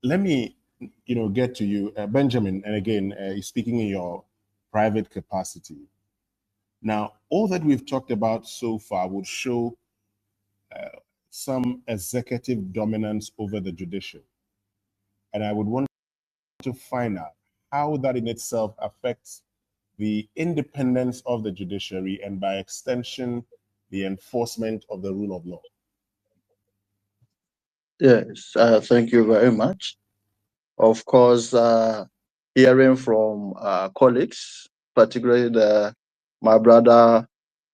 let me, get to you, Benjamin, and again, speaking in your private capacity. Now, all that we've talked about so far would show some executive dominance over the judicial. And I would want to find out how that in itself affects the independence of the judiciary and by extension, the enforcement of the rule of law. Yes, thank you very much. Of course, hearing from colleagues, particularly my brother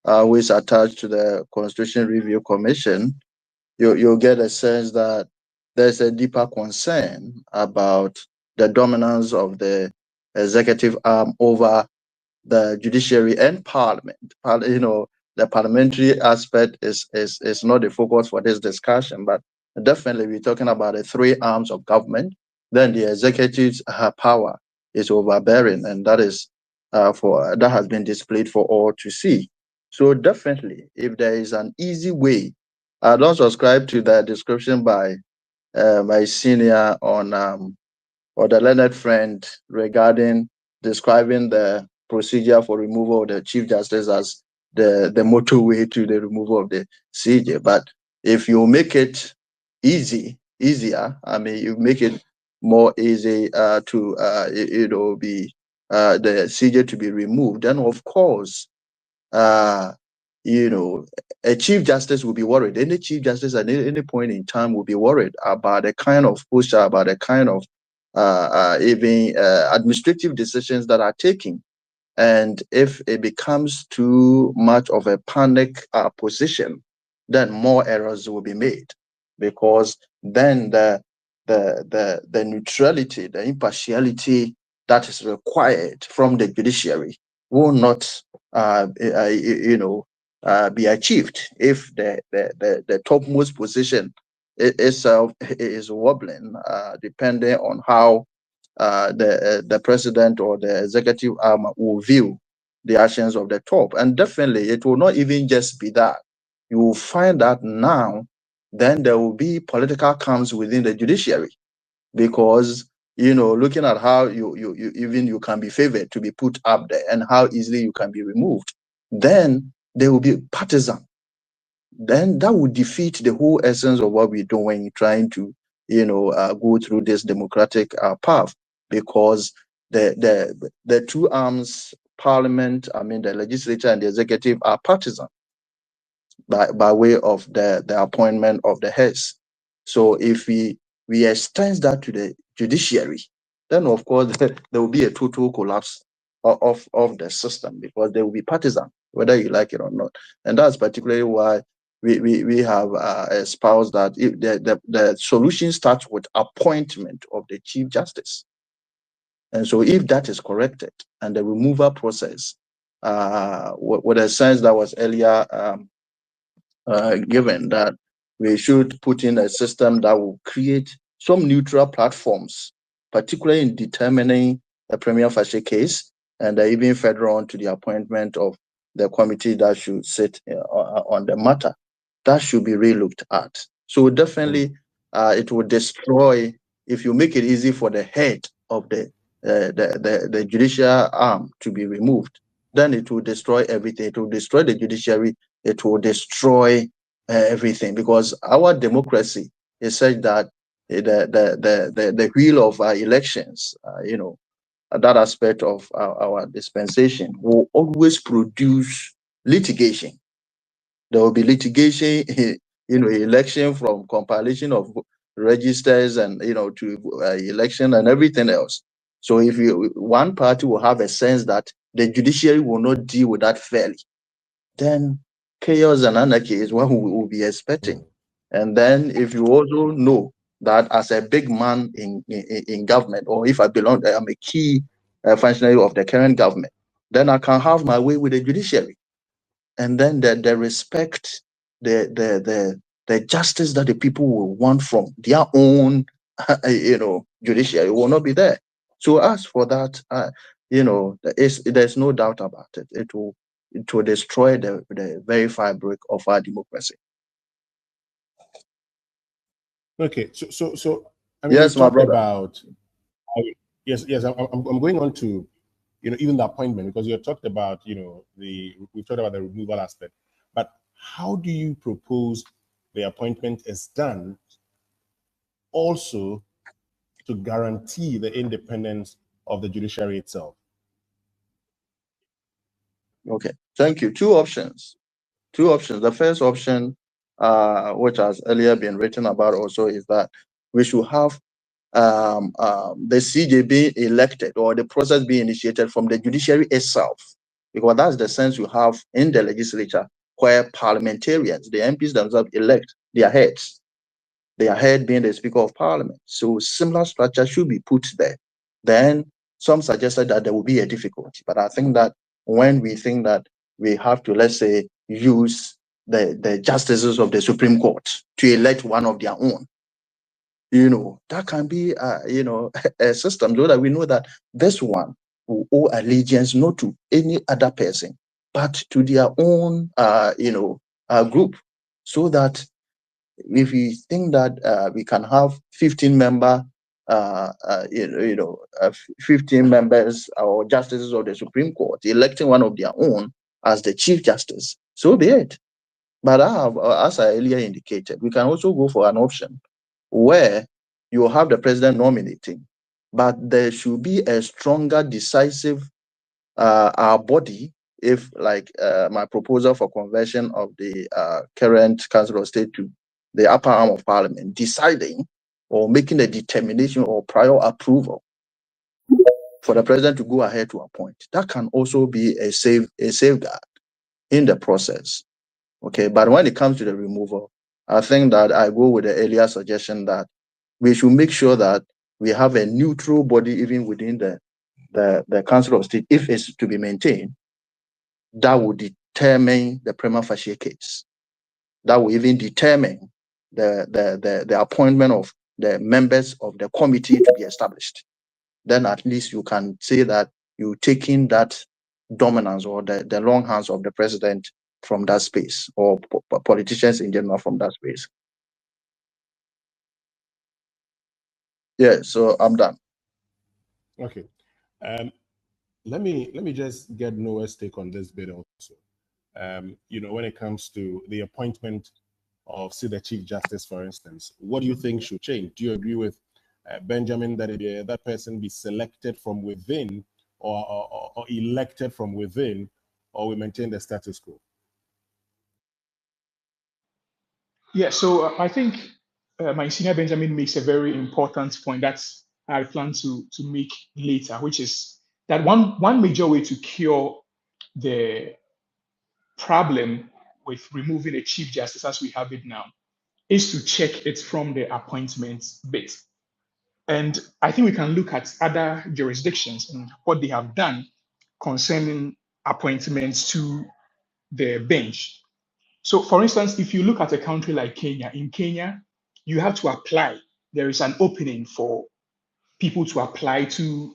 who is attached to the Constitution Review Commission, you get a sense that there's a deeper concern about the dominance of the executive arm over the judiciary and parliament. The parliamentary aspect is not the focus for this discussion, but definitely we're talking about the three arms of government. Then the executive's power is overbearing, and that has been displayed for all to see. So definitely, if there is an easy way, I don't subscribe to the description by my senior on or the learned friend regarding describing the procedure for removal of the Chief Justice as the motorway to the removal of the CJ. But if you make it easier, I mean, you make it more easy to be the CJ to be removed, then of course, a Chief Justice will be worried. Any Chief Justice at any point in time will be worried about the kind of posture, about the kind of even administrative decisions that are taken. And if it becomes too much of a panic position, then more errors will be made, because then the neutrality, the impartiality that is required from the judiciary will not be achieved if the topmost position itself is wobbling, depending on how the president or the executive arm will view the actions of the top. And definitely, it will not even just be that. You will find that now, then there will be political camps within the judiciary, because looking at how you can be favored to be put up there and how easily you can be removed, then there will be partisan. Then that would defeat the whole essence of what we're doing, trying to go through this democratic path, because the two arms, parliament, I mean the legislature and the executive, are partisan by way of the appointment of the heads. So if we extend that to the judiciary, then of course there will be a total collapse of the system, because they will be partisan, whether you like it or not. And that's particularly why we have espoused that if the solution starts with appointment of the Chief Justice. And so if that is corrected and the removal process, with a sense that was earlier given, that we should put in a system that will create some neutral platforms, particularly in determining the premier facie case, and even further on to the appointment of the committee that should sit on the matter. That should be re-looked at. So definitely, it will destroy, if you make it easy for the head of the judicial arm to be removed, then it will destroy everything. It will destroy the judiciary. It will destroy everything, because our democracy is such that the wheel of our elections, that aspect of our dispensation will always produce litigation. There will be litigation, election, from compilation of registers and to election and everything else. So if one party will have a sense that the judiciary will not deal with that fairly, then chaos and anarchy is what we will be expecting. And then if you also know that as a big man in government, or if I'm a key functionary of the current government, then I can have my way with the judiciary. And then the respect, the justice that the people will want from their own, judiciary will not be there. So as for that, there's no doubt about it. It will destroy the very fabric of our democracy. Okay, so I mean, Yes, you my talked brother. about, yes, I'm going on to, even the appointment, because you talked about, we talked about the removal aspect, but how do you propose the appointment is done also to guarantee the independence of the judiciary itself? Okay, thank you. Two options. The first option, which has earlier been written about also, is that we should have the CJ being elected or the process being initiated from the judiciary itself, because that's the sense you have in the legislature, where parliamentarians, the MPs themselves, elect their heads, their head being the Speaker of Parliament. So similar structure should be put there. Then some suggested that there will be a difficulty, but I think that when we think that we have to, let's say, use the justices of the Supreme Court to elect one of their own, that can be, a system, so that we know that this one will owe allegiance not to any other person, but to their own, group, so that if we think that we can have 15 member, 15 members or justices of the Supreme Court electing one of their own as the Chief Justice, so be it. But as I earlier indicated, we can also go for an option where you have the president nominating, but there should be a stronger, decisive body. If, like, my proposal for conversion of the current Council of State to the upper arm of Parliament, deciding or making a determination or prior approval for the president to go ahead to appoint, that can also be a safeguard in the process. Okay, but when it comes to the removal, I think that I go with the earlier suggestion that we should make sure that we have a neutral body even within the Council of State, if it's to be maintained, that will determine the prima facie case. That will even determine the appointment of the members of the committee to be established. Then at least you can say that you're taking that dominance or the long hands of the president from that space, or politicians in general from that space. Yeah, so I'm done. Okay. Let me just get Noah's take on this bit also. When it comes to the appointment of, say, the Chief Justice, for instance, what do you think should change? Do you agree with Benjamin that that person be selected from within, or elected from within, or we maintain the status quo? Yeah, so I think my senior Benjamin makes a very important point that I plan to make later, which is that one major way to cure the problem with removing a chief justice as we have it now is to check it from the appointment bit. And I think we can look at other jurisdictions and what they have done concerning appointments to the bench. So, for instance, if you look at a country like Kenya, in Kenya, you have to apply. There is an opening for people to apply to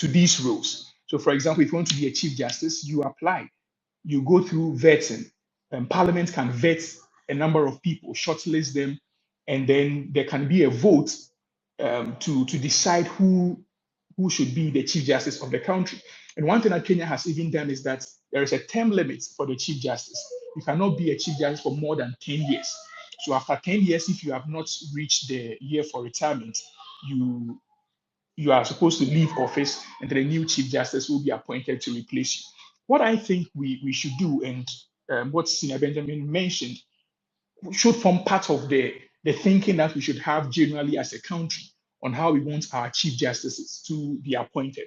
these roles. So, for example, if you want to be a chief justice, you apply. You go through vetting, and Parliament can vet a number of people, shortlist them, and then there can be a vote to decide who should be the chief justice of the country. And one thing that Kenya has even done is that there is a term limit for the chief justice. You cannot be a chief justice for more than 10 years. So after 10 years, if you have not reached the year for retirement, you are supposed to leave office, and then a new chief justice will be appointed to replace you. What I think we should do, and what Senior Benjamin mentioned, should form part of the thinking that we should have generally as a country on how we want our chief justices to be appointed.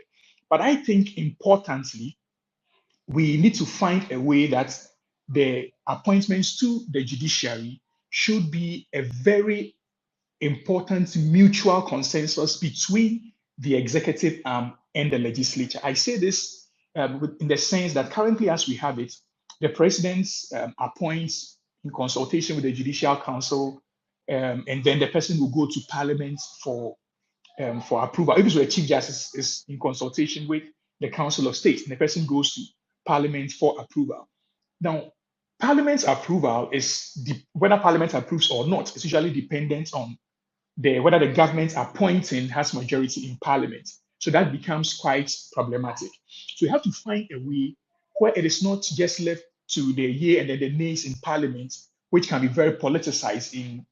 But I think importantly, we need to find a way that the appointments to the judiciary should be a very important mutual consensus between the executive arm and the legislature. I say this in the sense that currently, as we have it, the president appoints in consultation with the Judicial Council, and then the person will go to Parliament for approval. If it's a chief justice is in consultation with the Council of State, and the person goes to Parliament for approval. Now, Parliament's approval is whether Parliament approves or not. It's usually dependent on whether the government appointing has majority in parliament. So that becomes quite problematic. So you have to find a way where it is not just left to the yea and then the nays in parliament, which can be very politicized in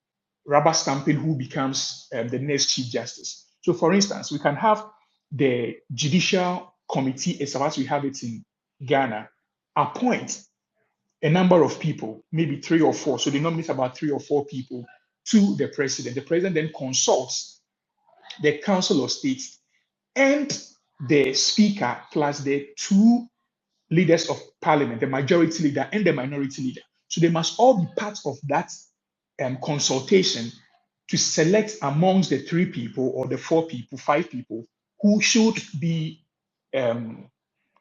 rubber stamping who becomes the next chief justice. So for instance, we can have the judicial committee, as far as we have it in Ghana, appoint a number of people, maybe 3 or 4. So they nominate about 3 or 4 people to the president. The president then consults the Council of State and the speaker plus the 2 leaders of parliament, the majority leader and the minority leader. So they must all be part of that consultation to select amongst the 3 people or the 4 people, 5 people who should be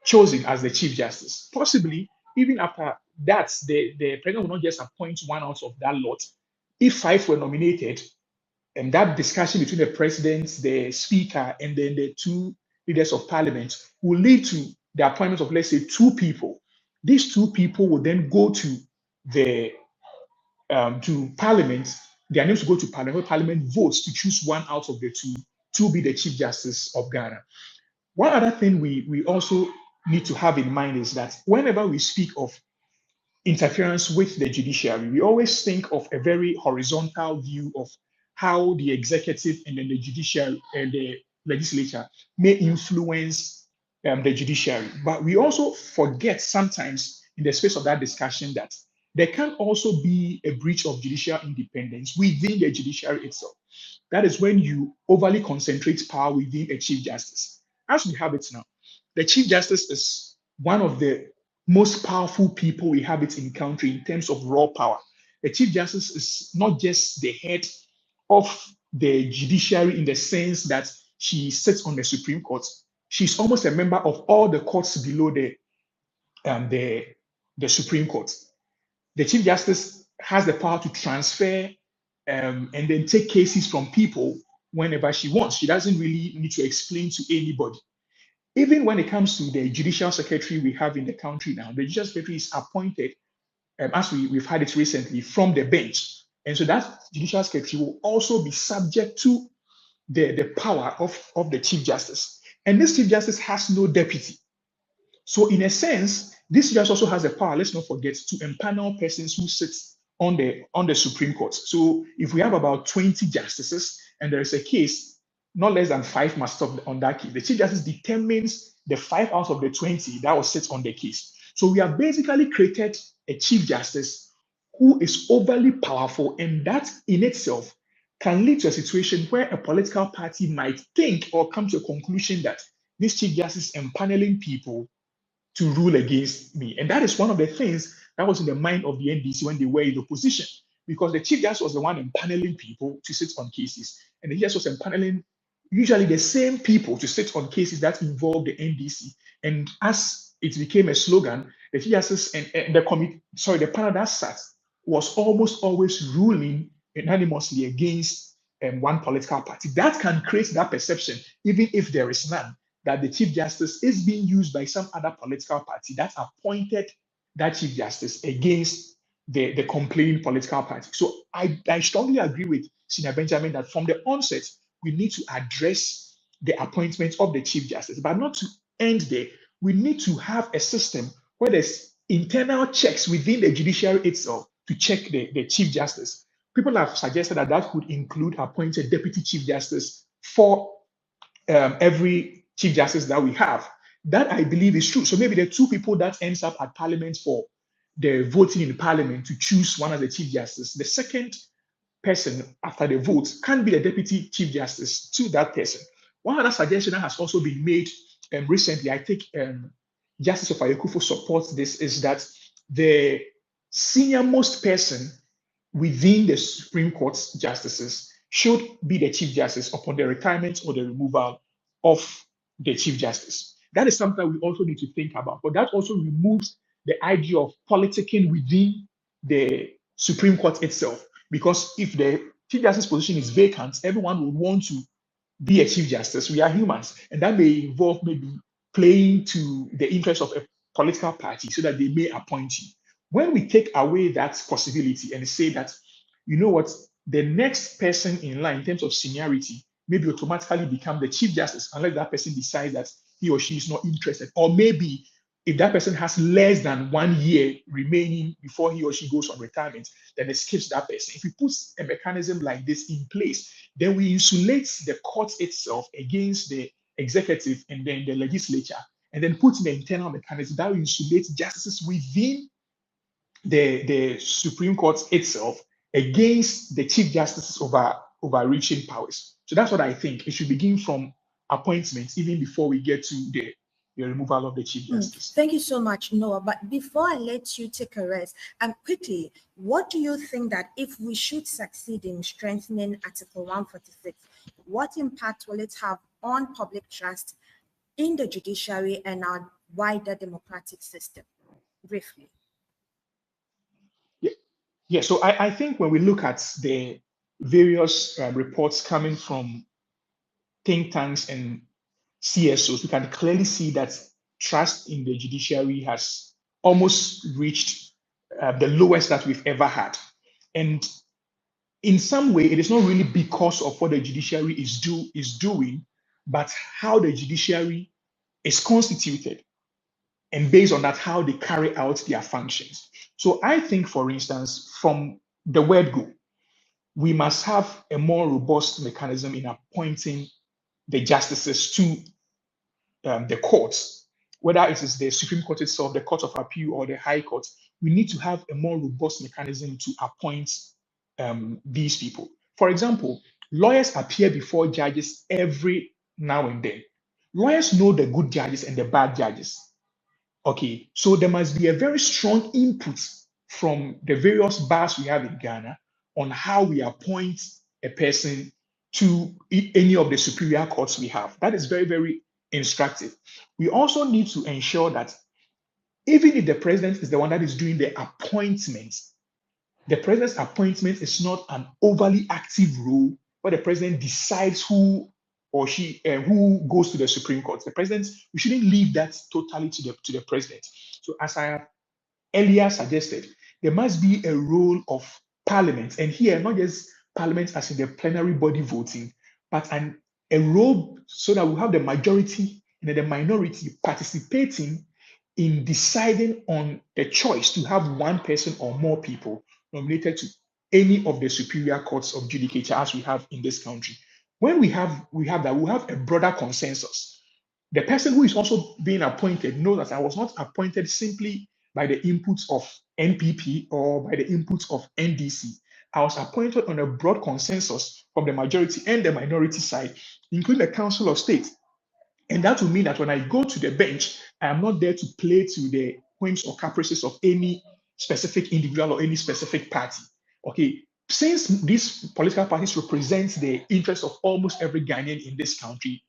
chosen as the chief justice. Possibly, even after that, the president will not just appoint one out of that lot. If 5 were nominated, and that discussion between the president, the speaker, and then the 2 leaders of parliament will lead to the appointment of, let's say, 2 people. These 2 people will then go to the to parliament. Their names will go to parliament, where parliament votes to choose one out of the 2 to be the chief justice of Ghana. One other thing we also need to have in mind is that whenever we speak of interference with the judiciary, we always think of a very horizontal view of how the executive and then the judiciary and the legislature may influence the judiciary. But we also forget sometimes in the space of that discussion that there can also be a breach of judicial independence within the judiciary itself. That is when you overly concentrate power within a chief justice. As we have it now, the chief justice is one of the most powerful people we have it in country in terms of raw power. The chief justice is not just the head of the judiciary in the sense that she sits on the Supreme Court. She's almost a member of all the courts below the Supreme Court. The chief justice has the power to transfer and then take cases from people whenever she wants. She doesn't really need to explain to anybody. Even when it comes to the judicial secretary we have in the country now, the judicial secretary is appointed, as we've had it recently, from the bench. And so that judicial secretary will also be subject to the power of the chief justice. And this chief justice has no deputy. So in a sense, this judge also has the power, let's not forget, to empanel persons who sit on the Supreme Court. So if we have about 20 justices and there is a case, not less than 5 must stop on that case. The chief justice determines the 5 out of the 20 that will sit on the case. So we have basically created a chief justice who is overly powerful, and that in itself can lead to a situation where a political party might think or come to a conclusion that this chief justice is empaneling people to rule against me. And that is one of the things that was in the mind of the NDC when they were in opposition, because the chief justice was the one empaneling people to sit on cases. And the justice was empaneling usually the same people to sit on cases that involve the NDC. And as it became a slogan, the chief justice and the panel that sat was almost always ruling unanimously against one political party. That can create that perception, even if there is none, that the chief justice is being used by some other political party that appointed that chief justice against the complaining political party. So I strongly agree with Senior Benjamin that from the onset, we need to address the appointment of the chief justice, but not to end there. We need to have a system where there's internal checks within the judiciary itself to check the chief justice. People have suggested that that could include appointed deputy chief justice for every chief justice that we have. That I believe is true. So maybe the 2 people that ends up at parliament for the voting in parliament to choose one as the chief justice, the second person after the vote can be the deputy chief justice to that person. One other suggestion that has also been made recently, I think Justice Ofayekufo supports this, is that the senior most person within the Supreme Court's justices should be the chief justice upon the retirement or the removal of the chief justice. That is something we also need to think about, but that also removes the idea of politicking within the Supreme Court itself. Because if the chief justice position is vacant, everyone would want to be a chief justice. We are humans, and that may involve maybe playing to the interest of a political party so that they may appoint you. When we take away that possibility and say that, you know what, the next person in line in terms of seniority maybe automatically become the Chief Justice unless that person decides that he or she is not interested. Or maybe if that person has less than 1 year remaining before he or she goes on retirement, then it skips that person. If we put a mechanism like this in place, then we insulate the court itself against the executive and then the legislature, and then put in an internal mechanism that will insulate justices within the Supreme Court itself against the Chief Justice's overreaching powers. So that's what I think. It should begin from appointments even before we get to the removal of the Chief Justice. Thank you so much, Noah. But before I let you take a rest, quickly, what do you think that if we should succeed in strengthening Article 146, what impact will it have on public trust in the judiciary and our wider democratic system? Briefly. Yeah, so I think when we look at the various reports coming from think tanks and CSOs, we can clearly see that trust in the judiciary has almost reached the lowest that we've ever had. And in some way, it is not really because of what the judiciary is doing, but how the judiciary is constituted, and based on that, how they carry out their functions. So I think, for instance, from the word go, we must have a more robust mechanism in appointing the justices to the courts, whether it is the Supreme Court itself, the Court of Appeal, or the High Court. We need to have a more robust mechanism to appoint these people. For example, lawyers appear before judges every now and then. Lawyers know the good judges and the bad judges. Okay, so there must be a very strong input from the various bars we have in Ghana on how we appoint a person to any of the superior courts we have. That is very, very instructive. We also need to ensure that even if the president is the one that is doing the appointment, the president's appointment is not an overly active role where the president decides who or she who goes to the Supreme Court. The president, we shouldn't leave that totally to the president. So as I have earlier suggested, there must be a role of parliament, and here not just parliament as in the plenary body voting, but a role so that we have the majority and the minority participating in deciding on the choice to have one person or more people nominated to any of the superior courts of judicature as we have in this country. When we have that, we have a broader consensus. The person who is also being appointed knows that I was not appointed simply by the inputs of NPP or by the inputs of NDC. I was appointed on a broad consensus from the majority and the minority side, including the Council of State. And that will mean that when I go to the bench, I am not there to play to the whims or caprices of any specific individual or any specific party. Okay, since these political parties represent the interests of almost every Ghanaian in this country,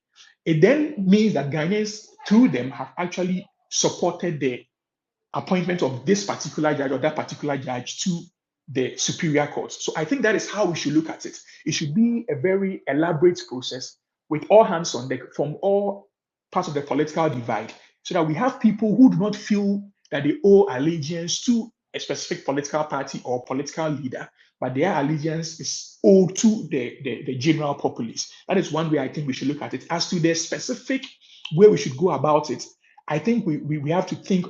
it then means that Ghanaians, through them, have actually supported the appointment of this particular judge or that particular judge to the superior court. So I think that is how we should look at it. It should be a very elaborate process with all hands on deck from all parts of the political divide, so that we have people who do not feel that they owe allegiance to a specific political party or political leader, but their allegiance is owed to the general populace. That is one way I think we should look at it. As to the specific way we should go about it, I think we have to think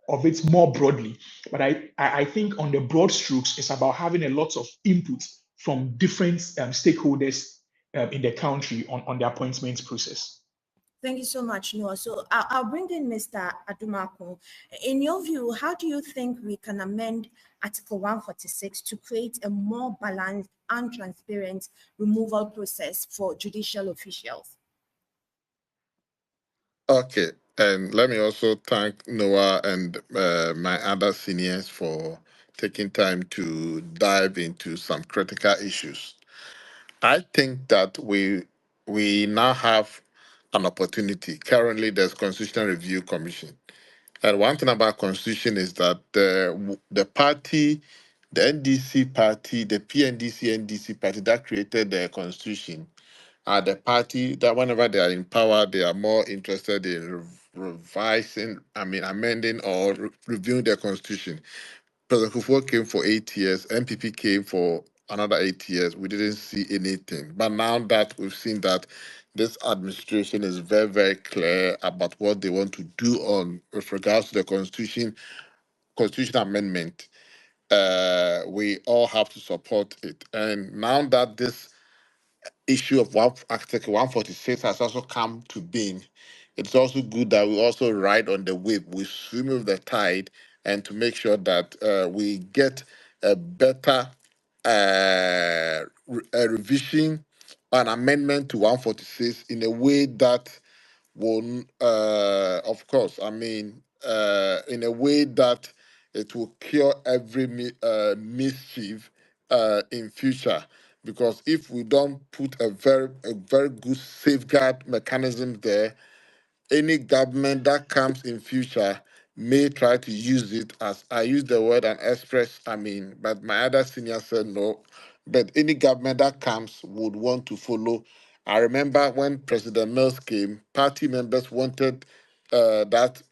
of it more broadly. But I think on the broad strokes, it's about having a lot of input from different stakeholders in the country on the appointment process. Thank you so much, Noah. So I'll bring in Mr. Adumako. In your view, how do you think we can amend Article 146 to create a more balanced and transparent removal process for judicial officials? Okay, and let me also thank Noah and my other seniors for taking time to dive into some critical issues. I think that we now have an opportunity. Currently, there's Constitutional Review Commission. And one thing about Constitution is that the party, the NDC party, the PNDC NDC party that created the Constitution are the party that whenever they are in power, they are more interested in amending or reviewing their Constitution. President Kufuor came for 8 years, MPP came for another 8 years, we didn't see anything. But now that we've seen that this administration is very, very clear about what they want to do on with regards to the constitution amendment, we all have to support it. And now that this issue of Article 146 has also come to being, it's also good that we also ride on the wave, we swim with the tide, and to make sure that we get a better a revision, an amendment to 146 in a way that will, of course, I mean, in a way that it will cure every mischief in future. Because if we don't put a very good safeguard mechanism there, any government that comes in future may try to use it as I use the word and express, I mean, but my other senior said no. But any government that comes would want to follow. I remember when President Mills came, party members wanted that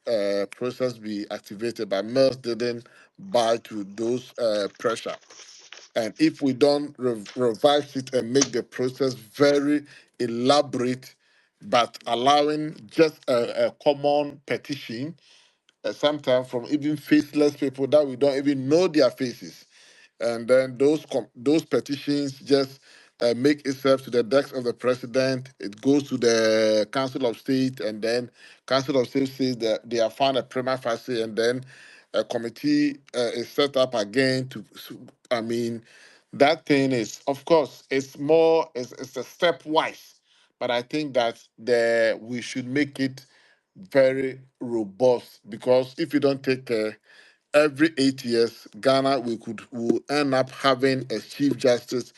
process be activated, but Mills didn't buy to those pressure. And if we don't revise it and make the process very elaborate, but allowing just a common petition, sometimes from even faceless people that we don't even know their faces, and then those petitions just make itself to the desk of the president. It goes to the Council of State, and then Council of State says that they have found a prima facie, and then a committee is set up again to. I mean, that thing is, of course, it's a stepwise, but I think that we should make it very robust, because if you don't take care, every 8 years, Ghana will end up having a chief justice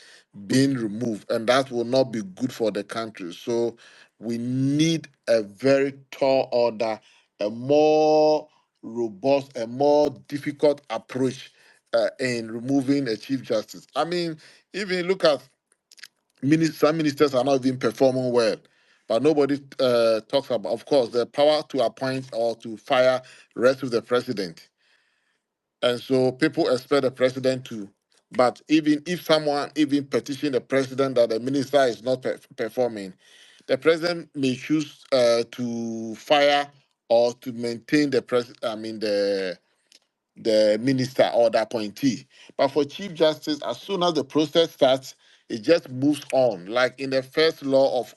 being removed, and that will not be good for the country. So we need a very tall order, a more robust, a more difficult approach in removing a chief justice. I mean, even look at some ministers are not even performing well. But nobody talks about, of course, the power to appoint or to fire rests with the president. And so people expect the president to. But even if someone even petition the president that the minister is not performing, the president may choose to fire or to maintain the the minister or the appointee. But for Chief Justice, as soon as the process starts, it just moves on. Like in the first law of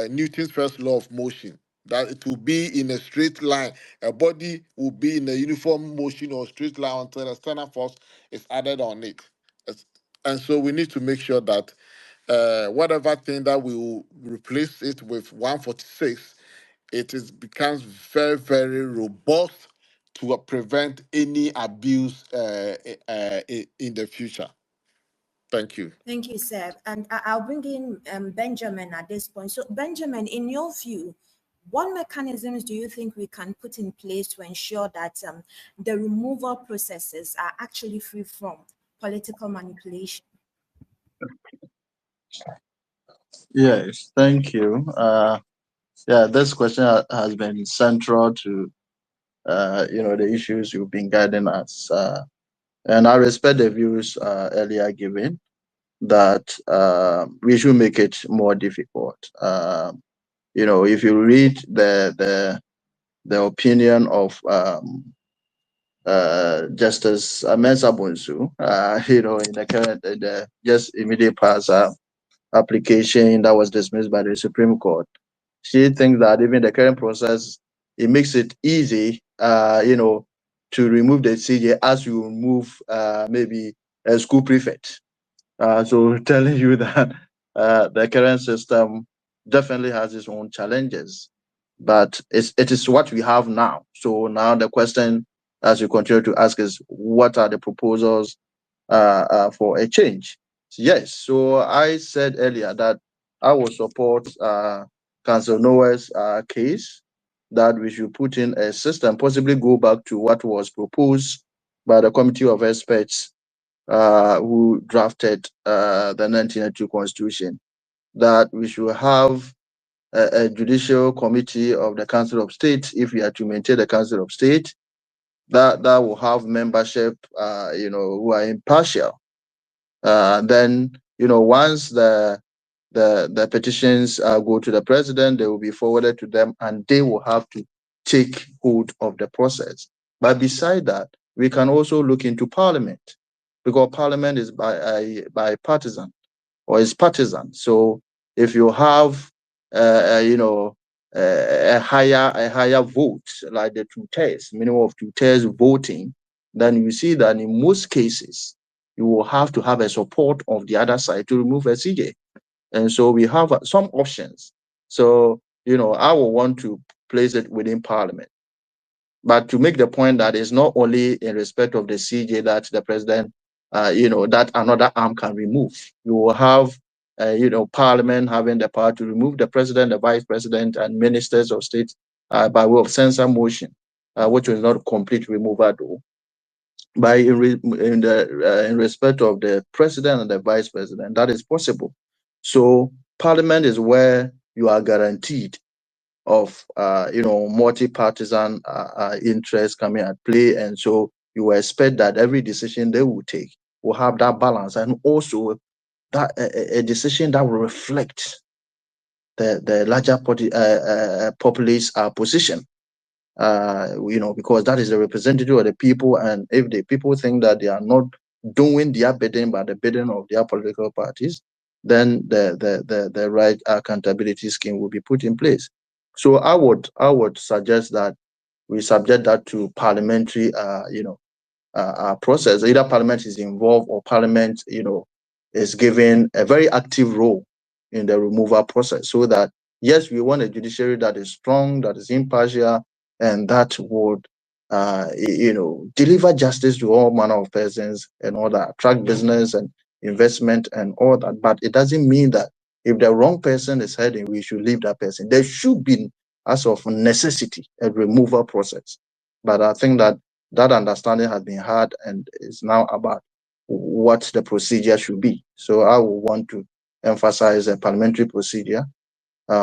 Newton's first law of motion, that it will be in a straight line. A body will be in a uniform motion or straight line until a external force is added on it. And so we need to make sure that whatever thing that we will replace it with 146, becomes very, very robust to prevent any abuse in the future. Thank you. Thank you, Seb. And I'll bring in Benjamin at this point. So, Benjamin, in your view, what mechanisms do you think we can put in place to ensure that the removal processes are actually free from political manipulation? Yes, thank you. Yeah, this question has been central to the issues you've been guiding us. And I respect the views earlier given that we should make it more difficult. If you read the opinion of Justice Mensah Bonsu, in the current, just immediate past application that was dismissed by the Supreme Court, she thinks that even the current process, it makes it easy, to remove the CJ as you remove maybe a school prefect. So telling you that the current system definitely has its own challenges, but it is what we have now. So now the question, as you continue to ask, is what are the proposals for a change? Yes. So I said earlier that I will support Council Noah's case, that we should put in a system, possibly go back to what was proposed by the Committee of Experts who drafted the 1992 Constitution, that we should have a judicial committee of the Council of State, if we are to maintain the Council of State, that will have membership, who are impartial, Then, once the petitions go to the president, they will be forwarded to them, and they will have to take hold of the process. But beside that, we can also look into parliament, because parliament is bipartisan or is partisan. So if you have a higher vote, like the 2/3, minimum of 2/3 voting, then you see that in most cases you will have to have a support of the other side to remove a CJ. And so we have some options. So I will want to place it within parliament. But to make the point that it's not only in respect of the CJ that the president, that another arm can remove. You will have, parliament having the power to remove the president, the vice president, and ministers of state by way of censure motion, which is not complete removal though. By in respect of the president and the vice president, that is possible. So parliament is where you are guaranteed of multi-partisan interests coming at play, and so you expect that every decision they will take will have that balance, and also that a decision that will reflect the larger populace position. Because that is the representative of the people, and if the people think that they are not doing their bidding but the bidding of their political parties, then the right accountability scheme will be put in place. So I would suggest that we subject that to parliamentary process. Either parliament is involved or parliament is given a very active role in the removal process, so that yes, we want a judiciary that is strong, that is impartial, and that would deliver justice to all manner of persons and all that, attract business and investment and all that. But it doesn't mean that if the wrong person is heading, we should leave that person. There should be, as of necessity, a removal process. But I think that understanding has been had, and is now about what the procedure should be. So I will want to emphasize a parliamentary procedure,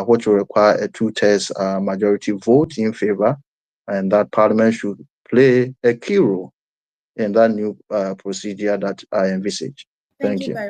which will require a 2/3 majority vote in favor, and that parliament should play a key role in that new procedure that I envisage. Thank you. Very much.